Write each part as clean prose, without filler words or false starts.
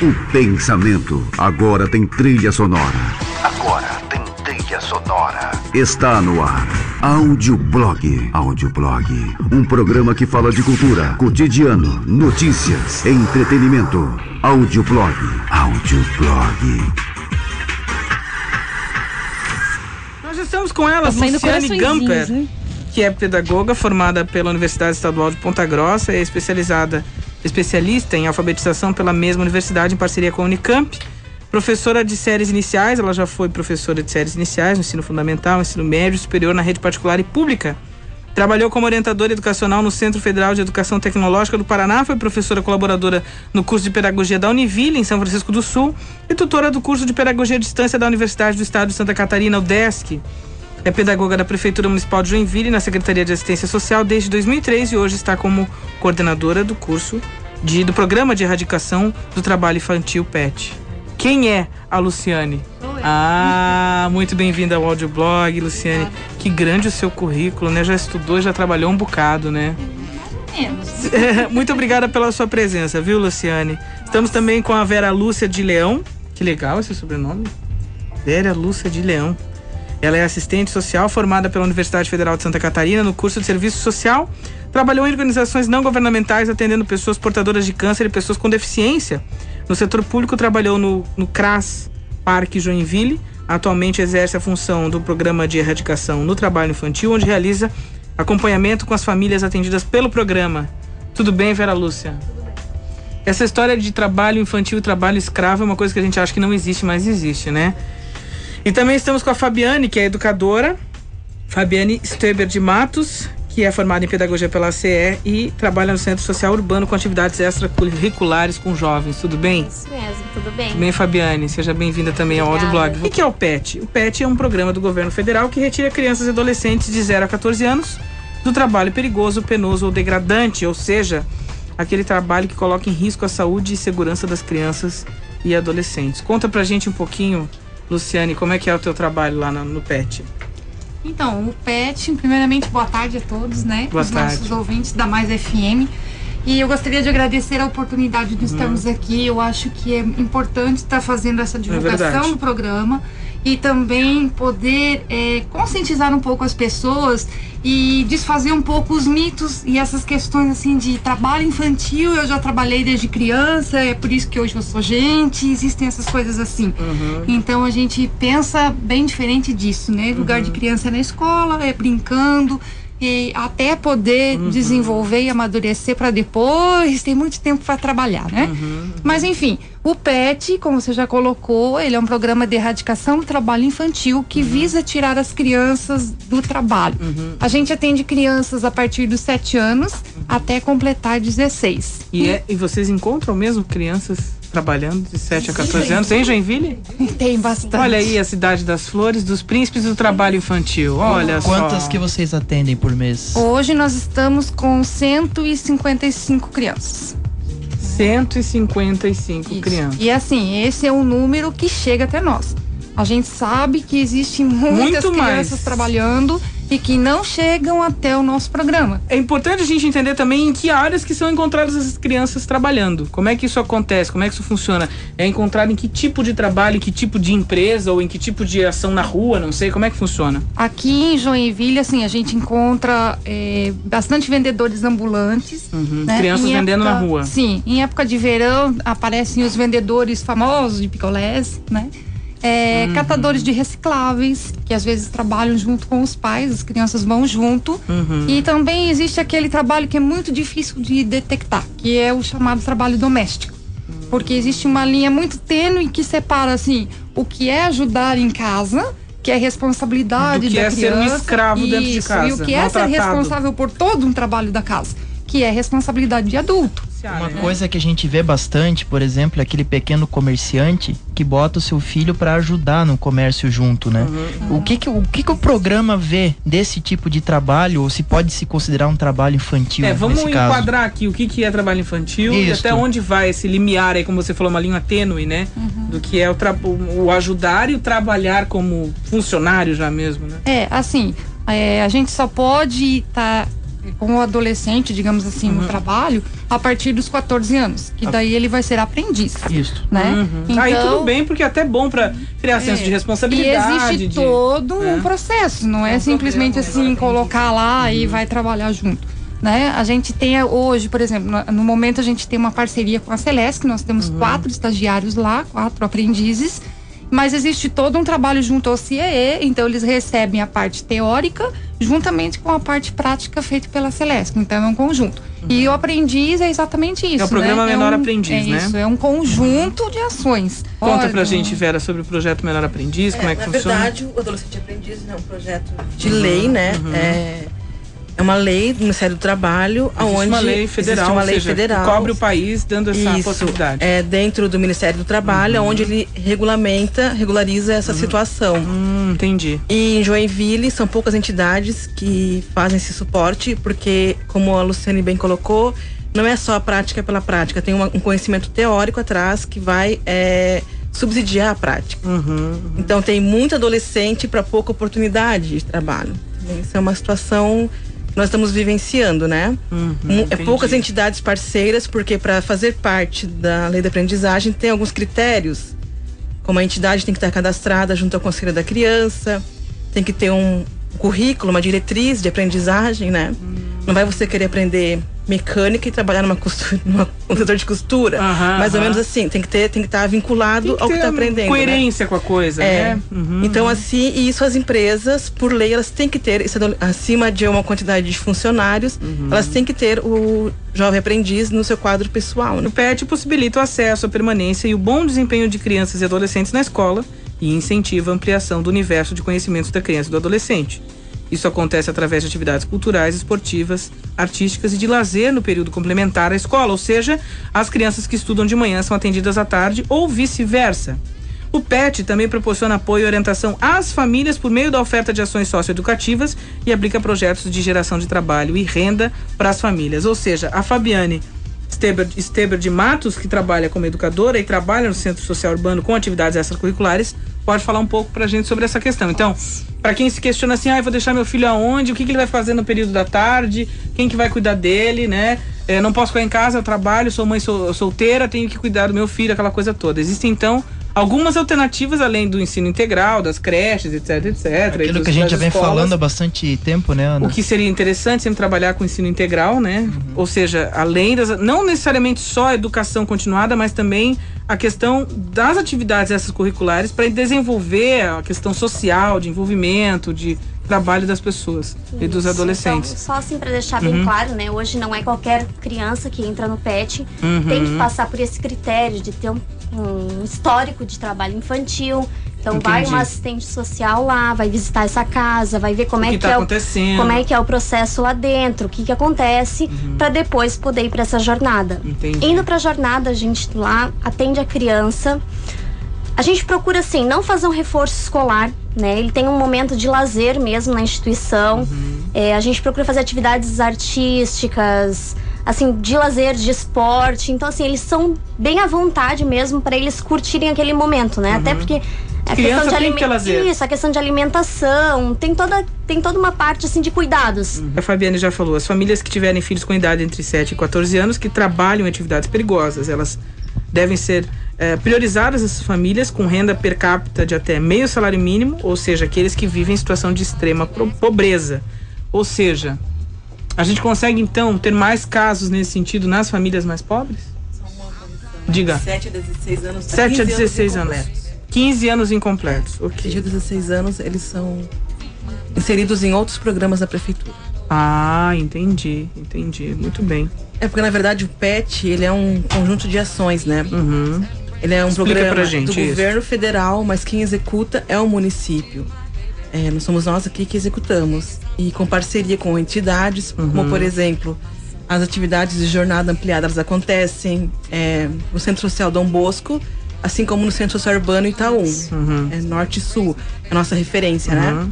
O pensamento agora tem trilha sonora. Está no ar. Audioblog. Um programa que fala de cultura, cotidiano, notícias, entretenimento. Audioblog. Nós estamos com ela, Luciane Gamper, né? Que é pedagoga formada pela Universidade Estadual de Ponta Grossa, é especialista em alfabetização pela mesma universidade em parceria com a Unicamp. Professora de séries iniciais, ela já foi professora de séries iniciais no ensino fundamental, ensino médio, superior na rede particular e pública. Trabalhou como orientadora educacional no Centro Federal de Educação Tecnológica do Paraná, foi professora colaboradora no curso de Pedagogia da Univille, em São Francisco do Sul, e tutora do curso de Pedagogia à Distância da Universidade do Estado de Santa Catarina, UDESC. É pedagoga da Prefeitura Municipal de Joinville, na Secretaria de Assistência Social desde 2003 e hoje está como coordenadora do curso do Programa de Erradicação do Trabalho Infantil PET. Quem é a Luciane? Oi. Muito bem-vinda ao Audioblog, Luciane. Que grande o seu currículo, né? Já estudou, já trabalhou um bocado, né? Muito obrigada pela sua presença, viu, Luciane? Estamos também com a Vera Lúcia de Leão. Que legal esse sobrenome. Vera Lúcia de Leão. Ela é assistente social formada pela Universidade Federal de Santa Catarina no curso de Serviço Social. Trabalhou em organizações não governamentais atendendo pessoas portadoras de câncer e pessoas com deficiência. No setor público trabalhou no CRAS Parque Joinville. Atualmente exerce a função do Programa de Erradicação no Trabalho Infantil, onde realiza acompanhamento com as famílias atendidas pelo programa. Tudo bem, Vera Lúcia? Tudo bem. Essa história de trabalho infantil e trabalho escravo é uma coisa que a gente acha que não existe, mas existe, né? E também estamos com a Fabiane, que é educadora, Fabiane Steber de Matos, que é formada em Pedagogia pela CE e trabalha no Centro Social Urbano com atividades extracurriculares com jovens. Tudo bem? Isso mesmo, tudo bem. Tudo bem, Fabiane? Seja bem-vinda também ao Audioblog. O que é o PET? O PET é um programa do governo federal que retira crianças e adolescentes de 0 a 14 anos do trabalho perigoso, penoso ou degradante, ou seja, aquele trabalho que coloca em risco a saúde e segurança das crianças e adolescentes. Conta pra gente um pouquinho, Luciane, como é que é o teu trabalho lá no PET? Então, o PET, primeiramente, boa tarde a todos, né? Boa tarde. Nossos ouvintes da Mais FM. E eu gostaria de agradecer a oportunidade de estarmos aqui. Eu acho que é importante estar fazendo essa divulgação do programa e também poder conscientizar um pouco as pessoas e desfazer um pouco os mitos e essas questões assim de trabalho infantil. Eu já trabalhei desde criança, é por isso que hoje eu sou gente, existem essas coisas assim. Então a gente pensa bem diferente disso, né? Lugar de criança é na escola, é brincando, e até poder desenvolver e amadurecer para depois ter muito tempo para trabalhar, né? Mas enfim, o PET, como você já colocou, ele é um programa de erradicação do trabalho infantil que visa tirar as crianças do trabalho. A gente atende crianças a partir dos 7 anos até completar 16. E vocês encontram mesmo crianças trabalhando de 7 a 14 anos em Joinville? Tem bastante. Olha aí a cidade das flores, dos príncipes do trabalho infantil. Olha Quantas só. que vocês atendem por mês? Hoje nós estamos com 155 crianças. 155 Isso. crianças. E assim, esse é um número que chega até nós. A gente sabe que existem muitas Muito crianças mais. trabalhando e que não chegam até o nosso programa. É importante a gente entender também em que áreas que são encontradas essas crianças trabalhando. Como é que isso acontece? Como é que isso funciona? É encontrado em que tipo de trabalho, em que tipo de empresa ou em que tipo de ação na rua? Não sei. Como é que funciona? Aqui em Joinville, assim, a gente encontra bastante vendedores ambulantes. Né? Crianças Em vendendo na rua. Sim, em época de verão aparecem os vendedores famosos de picolés, né? Catadores de recicláveis, que às vezes trabalham junto com os pais, as crianças vão junto. E também existe aquele trabalho que é muito difícil de detectar, que é o chamado trabalho doméstico. Porque existe uma linha muito tênue que separa, assim, o que é ajudar em casa, que é responsabilidade do que da é criança. ser um escravo dentro de casa. E o que é ser responsável por todo um trabalho da casa, que é responsabilidade de adulto. Uma coisa que a gente vê bastante, por exemplo, é aquele pequeno comerciante que bota o seu filho para ajudar no comércio junto, né? O que o programa vê desse tipo de trabalho, ou se pode se considerar um trabalho infantil vamos nesse caso? enquadrar aqui o que é trabalho infantil e até onde vai esse limiar aí, como você falou, uma linha tênue, né? Do que é o ajudar e o trabalhar como funcionário já mesmo, né? A gente só pode estar com o adolescente, digamos assim, no trabalho, a partir dos 14 anos, que daí ele vai ser aprendiz. Isso. Né? Então, aí tudo bem, porque é até bom para criar senso de responsabilidade. E existe todo um processo, não é simplesmente assim, colocar lá e vai trabalhar junto. Né? A gente tem hoje, por exemplo, no momento a gente tem uma parceria com a Celesc, nós temos 4 estagiários lá, 4 aprendizes, mas existe todo um trabalho junto ao CIEE, então eles recebem a parte teórica juntamente com a parte prática feita pela Celesc, então é um conjunto. E o aprendiz é exatamente isso, é o programa Menor Aprendiz, né? Isso, é um conjunto de ações. Conta pra gente, Vera, sobre o projeto Menor Aprendiz, como é que funciona? Na verdade, o Adolescente Aprendiz é um projeto de lei, né? É uma lei do Ministério do Trabalho, onde uma lei federal, uma lei federal que cobre o país dando essa possibilidade. É dentro do Ministério do Trabalho, onde ele regulariza essa situação. Entendi. E em Joinville são poucas entidades que fazem esse suporte, porque, como a Luciane bem colocou, não é só a prática pela prática, tem um conhecimento teórico atrás que vai subsidiar a prática. Então tem muito adolescente para pouca oportunidade de trabalho. Isso é uma situação que nós estamos vivenciando, né? Poucas entidades parceiras, porque para fazer parte da lei da aprendizagem tem alguns critérios, como a entidade tem que estar cadastrada junto ao Conselho da Criança, tem que ter um currículo, uma diretriz de aprendizagem, né? Não vai você querer aprender mecânica e trabalhar num setor de costura. Mais ou menos assim, tem que estar vinculado ao que está aprendendo. Coerência, né? Com a coisa, né? Então, assim, e isso as empresas, por lei, elas têm que ter, acima de uma quantidade de funcionários, elas têm que ter o jovem aprendiz no seu quadro pessoal. Né? O PET possibilita o acesso, a permanência e o bom desempenho de crianças e adolescentes na escola e incentiva a ampliação do universo de conhecimentos da criança e do adolescente. Isso acontece através de atividades culturais, esportivas, artísticas e de lazer no período complementar à escola, ou seja, as crianças que estudam de manhã são atendidas à tarde ou vice-versa. O PET também proporciona apoio e orientação às famílias por meio da oferta de ações socioeducativas e aplica projetos de geração de trabalho e renda para as famílias. Ou seja, a Fabiane Steber de Matos, que trabalha como educadora e trabalha no Centro Social Urbano com atividades extracurriculares, pode falar um pouco pra gente sobre essa questão. Então, para quem se questiona assim, eu vou deixar meu filho aonde, o que ele vai fazer no período da tarde, quem que vai cuidar dele, né? Não posso ficar em casa, eu trabalho, sou mãe solteira, tenho que cuidar do meu filho, aquela coisa toda. Existem, então, algumas alternativas além do ensino integral, das creches, etc. Aquilo que a gente já vem falando há bastante tempo, né, Ana? O que seria interessante sempre trabalhar com ensino integral, né? Ou seja, além não necessariamente só a educação continuada, mas também a questão das atividades extracurriculares para desenvolver a questão social, de envolvimento, de trabalho das pessoas e dos adolescentes. Então, só assim para deixar bem claro, né? Hoje não é qualquer criança que entra no PET, tem que passar por esse critério de ter um histórico de trabalho infantil. Então vai uma assistente social lá, vai visitar essa casa, vai ver como é que é o processo lá dentro, o que acontece, para depois poder ir para essa jornada. Indo para a jornada, a gente lá atende a criança. A gente procura, assim, não fazer um reforço escolar, né? Ele tem um momento de lazer mesmo na instituição. A gente procura fazer atividades artísticas, assim, de lazer, de esporte. Então, assim, eles são bem à vontade mesmo para eles curtirem aquele momento, né? Até porque a questão de a questão de alimentação, tem toda uma parte, assim, de cuidados. A Fabiane já falou, as famílias que tiverem filhos com idade entre 7 e 14 anos que trabalham em atividades perigosas, elas devem ser priorizadas, essas famílias com renda per capita de até meio salário mínimo, ou seja, aqueles que vivem em situação de extrema pobreza. Ou seja, a gente consegue então ter mais casos nesse sentido nas famílias mais pobres? Diga. 7 a 16 anos. 7 a 16 anos. 15 anos incompletos. Ok. 7 a 16 anos, eles são inseridos em outros programas da prefeitura. Ah, entendi. Muito bem. É porque, na verdade, o PET, ele é um conjunto de ações, né? Ele é um programa do governo federal, mas quem executa é o município. Nós somos nós aqui que executamos. E com parceria com entidades, como, por exemplo, as atividades de jornada ampliada, elas acontecem no Centro Social Dom Bosco, assim como no Centro Social Urbano Itaú. Norte e Sul, é a nossa referência, né?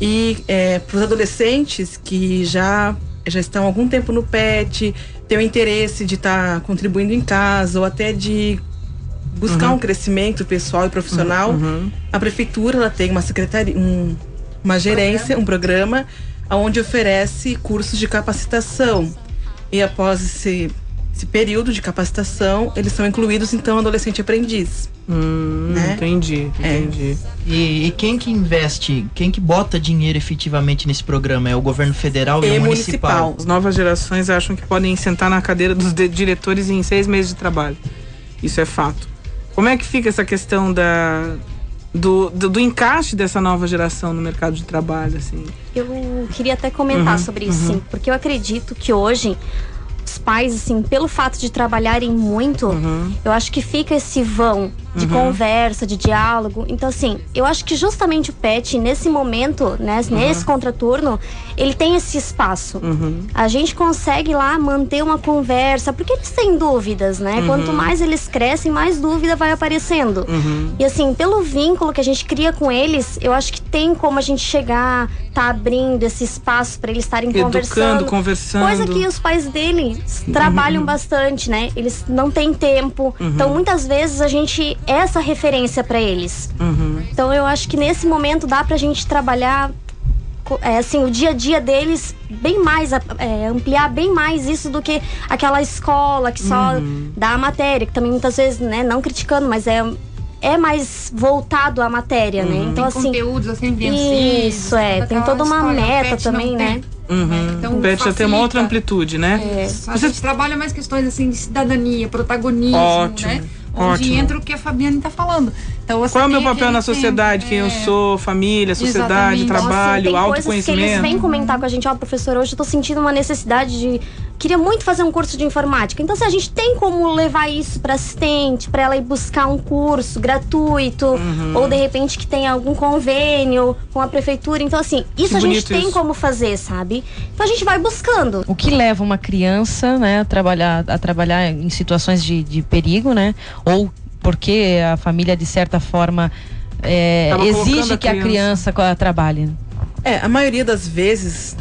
E para os adolescentes que já estão há algum tempo no PET, têm o interesse de estar contribuindo em casa ou até de buscar um crescimento pessoal e profissional, a prefeitura ela tem uma secretaria, uma gerência, um programa, onde oferece cursos de capacitação. E após esse período de capacitação, eles são incluídos, então, adolescente aprendiz. Né? Entendi. E quem que investe, quem que bota dinheiro efetivamente nesse programa? É o governo federal e o municipal? As novas gerações acham que podem sentar na cadeira dos diretores em 6 meses de trabalho. Isso é fato. Como é que fica essa questão do encaixe dessa nova geração no mercado de trabalho, assim? Eu queria até comentar sobre isso, sim, porque eu acredito que hoje os pais, assim, pelo fato de trabalharem muito, eu acho que fica esse vão de conversa, de diálogo. Então, assim, eu acho que justamente o PET, nesse momento, né, nesse contraturno, ele tem esse espaço. A gente consegue lá manter uma conversa, porque eles têm dúvidas, né? Quanto mais eles crescem, mais dúvida vai aparecendo. E assim, pelo vínculo que a gente cria com eles, eu acho que tem como a gente chegar, tá abrindo esse espaço para eles estarem conversando. Coisa que os pais deles trabalham bastante, né? Eles não têm tempo. Então, muitas vezes, a gente é essa referência para eles. Então, eu acho que nesse momento dá pra gente trabalhar assim, o dia a dia deles bem mais, ampliar bem mais isso do que aquela escola que só dá a matéria, que também muitas vezes, né, não criticando, mas é mais voltado à matéria, né? Então, tem assim, conteúdos assim vencidos. Isso, tem toda uma meta também, né? Então, o PET já tem uma outra amplitude, né? A gente trabalha mais questões assim de cidadania, protagonismo, né? Onde entra o que a Fabiane está falando. Então, qual é o meu papel na sociedade? Quem eu sou, família, sociedade, trabalho, autoconhecimento. Que eles vêm comentar com a gente, professor, hoje eu tô sentindo uma necessidade de... Queria muito fazer um curso de informática. Então, se a gente tem como levar isso para assistente, para ela ir buscar um curso gratuito, ou de repente que tenha algum convênio com a prefeitura. Então, assim, isso a gente tem como fazer, sabe? Então, a gente vai buscando. O que leva uma criança, né, a trabalhar em situações de perigo, né? Ou porque a família, de certa forma, exige que a criança trabalhe. A maioria das vezes,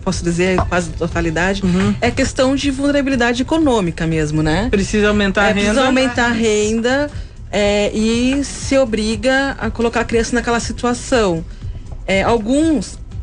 posso dizer quase totalidade, é questão de vulnerabilidade econômica mesmo, né? Precisa aumentar a renda. Precisa aumentar a renda e se obriga a colocar a criança naquela situação.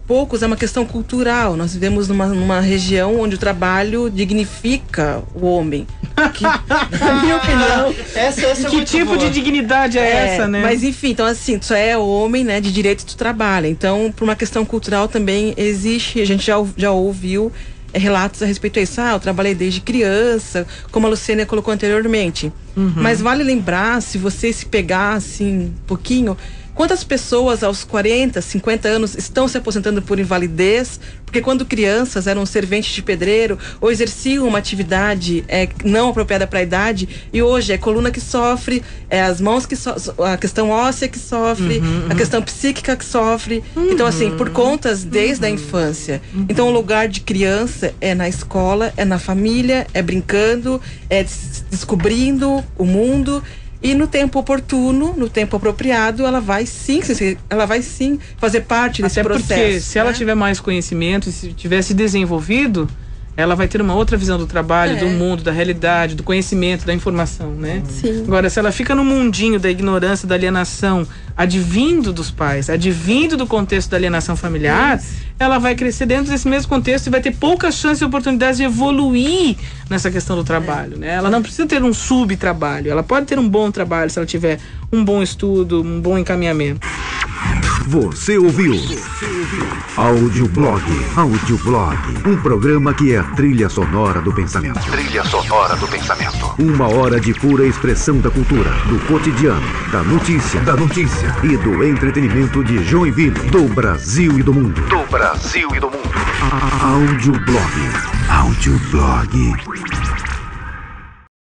Poucos é uma questão cultural. Nós vivemos numa região onde o trabalho dignifica o homem. Na minha opinião. Essa que tipo de dignidade é essa, né? Mas enfim, então assim, só é homem, né, de direito do trabalho. Então, por uma questão cultural também existe, a gente já ouviu relatos a respeito disso. Eu trabalhei desde criança, como a Luciana colocou anteriormente. Mas vale lembrar, se você se pegar assim um pouquinho, quantas pessoas aos 40, 50 anos estão se aposentando por invalidez, porque quando crianças eram serventes de pedreiro ou exerciam uma atividade não apropriada para a idade, e hoje é coluna que sofre, as mãos que sofrem, a questão óssea que sofre, a questão psíquica que sofre. Então, assim, por contas desde a infância. Então, o lugar de criança é na escola, é na família, é brincando, é descobrindo o mundo. E no tempo oportuno, no tempo apropriado, ela vai sim fazer parte desse processo. Porque se ela tiver mais conhecimento e se tiver se desenvolvido, ela vai ter uma outra visão do trabalho, do mundo, da realidade, do conhecimento, da informação, né? Sim. Agora, se ela fica no mundinho da ignorância, da alienação, advindo dos pais, advindo do contexto da alienação familiar, ela vai crescer dentro desse mesmo contexto e vai ter poucas chances e oportunidades de evoluir nessa questão do trabalho, né? Ela não precisa ter um subtrabalho, ela pode ter um bom trabalho se ela tiver um bom estudo, um bom encaminhamento. Você ouviu Audioblog, um programa que é a trilha sonora do pensamento. Trilha sonora do pensamento. 1 hora de pura expressão da cultura, do cotidiano, da notícia e do entretenimento de Joinville, do Brasil e do mundo. Audioblog.